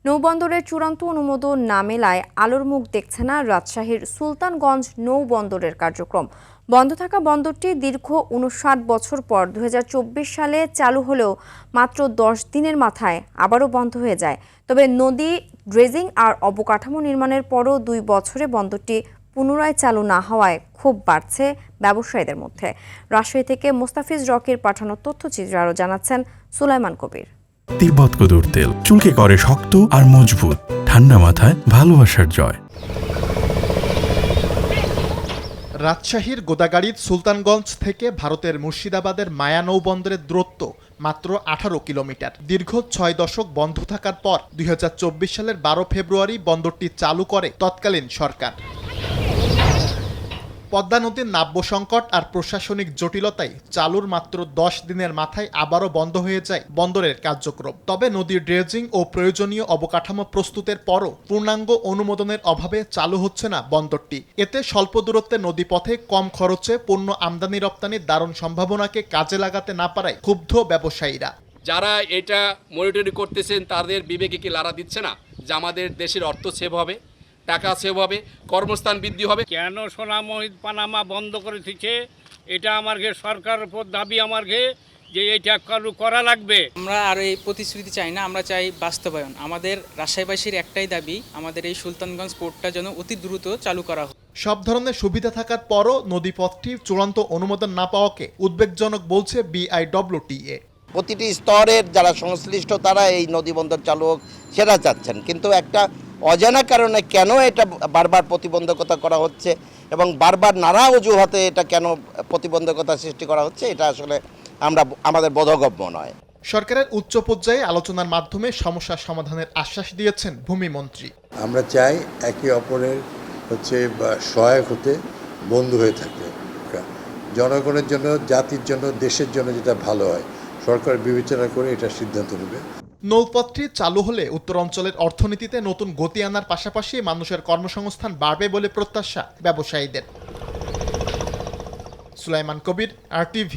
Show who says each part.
Speaker 1: নৌবন্দরের চূড়ান্ত অনুমোদন না মেলায় আলোর মুখ দেখছে না রাজশাহীর সুলতানগঞ্জ নৌবন্দরের কার্যক্রম। বন্ধ থাকা বন্দরটি দীর্ঘ ৫৯ বছর পর ২০২৪ সালে চালু হলেও মাত্র ১০ দিনের মাথায় আবারও বন্ধ হয়ে যায়। তবে নদী ড্রেজিং আর অবকাঠামো নির্মাণের পরও ২ বছরে বন্দরটি পুনরায় চালু না হওয়ায় ক্ষোভ বাড়ছে ব্যবসায়ীদের মধ্যে। রাজশাহী থেকে মোস্তাফিজ রকির পাঠানো তথ্যচিত্রে আরও জানাচ্ছেন সুলাইমান কবির।
Speaker 2: তিব্বত কদুর তেল চুলকে করে শক্ত আর মজবুত, ঠান্ডা মাথায় ভালোবাসার জয়।
Speaker 3: রাজশাহীর গোদাগাড়ির সুলতানগঞ্জ থেকে ভারতের মুর্শিদাবাদের মায়া নৌবন্দরের দূরত্ব মাত্র ১৮ কিলোমিটার। দীর্ঘ ৬ দশক বন্ধ থাকার পর ২০২৪ সালের ১২ ফেব্রুয়ারি বন্দরটি চালু করে তৎকালীন সরকার। পদ্মা নদীর নাব্য সংকট আর প্রশাসনিক জটিলতায় চালুর মাত্র ১০ দিনের মাথায় আবারও বন্ধ হয়ে যায় বন্দরের কার্যক্রম। তবে নদীর ড্রেজিং ও প্রয়োজনীয় অবকাঠামো প্রস্তুতের পরও পূর্ণাঙ্গ অনুমোদনের অভাবে চালু হচ্ছে না বন্দরটি। এতে স্বল্প দূরত্বে নদীপথে কম খরচে পণ্য আমদানি রপ্তানির দারুণ সম্ভাবনাকে কাজে লাগাতে না পারায় ক্ষুব্ধ ব্যবসায়ীরা।
Speaker 4: যারা এটা মনিটরিং করতেছেন তাদের বিবেকে কি লাড়া দিচ্ছে না যে আমাদের দেশের অর্থ সেভ হবে, টাকা সেভ হবে, কর্মস্থান বৃদ্ধি হবে?
Speaker 5: কেন সোনা মহিদ পানামা বন্ধ করে দিচ্ছে, এটা আমার সরকারের উপর দাবি আমার যে এটা করা লাগবে।
Speaker 6: আমরা আর এই প্রতিশ্রুতি চাই না, আমরা চাই বাস্তবায়ন। আমাদের রাজশাহীবাসীর একটাই দাবি, আমাদের এই সুলতানগঞ্জ পোর্টটা যেন অতি দ্রুত চালু করা হোক।
Speaker 3: সব ধরনের সুবিধা থাকার পরও নদীপথটি চূড়ান্ত অনুমোদন না পাওয়াকে উদ্বেগজনক বলছে BIWTA।
Speaker 7: প্রতিটি স্তরের যারা সংশ্লিষ্ট তারা এই নদী বন্দর চালু হোক সেটা চাচ্ছেন, কিন্তু একটা অজানা কারণে কেন এটা বারবার প্রতিবন্ধকতা করা হচ্ছে এবং বারবার নানা অজুহাতে এটা কেন প্রতিবন্ধকতা সৃষ্টি করা হচ্ছে, এটা আসলে আমাদের বোধগম্য নয়।
Speaker 3: সরকারের উচ্চ পর্যায়ে আলোচনার মাধ্যমে সমস্যা সমাধানের আশ্বাস দিয়েছেন ভূমিমন্ত্রী।
Speaker 8: আমরা চাই একে অপরের সহায়ক হতে, বন্ধু হয়ে থাকতে। জনগণের জন্য, জাতির জন্য, দেশের জন্য যেটা ভালো হয় সরকার বিবেচনা করে এটা সিদ্ধান্ত নেবে।
Speaker 3: নৌপথটি চালু হলে উত্তরাঞ্চলের অর্থনীতিতে নতুন গতি আনার পাশাপাশি মানুষের কর্মসংস্থান বাড়বে বলে প্রত্যাশা ব্যবসায়ীদের। সুলাইমান কবির, RTV।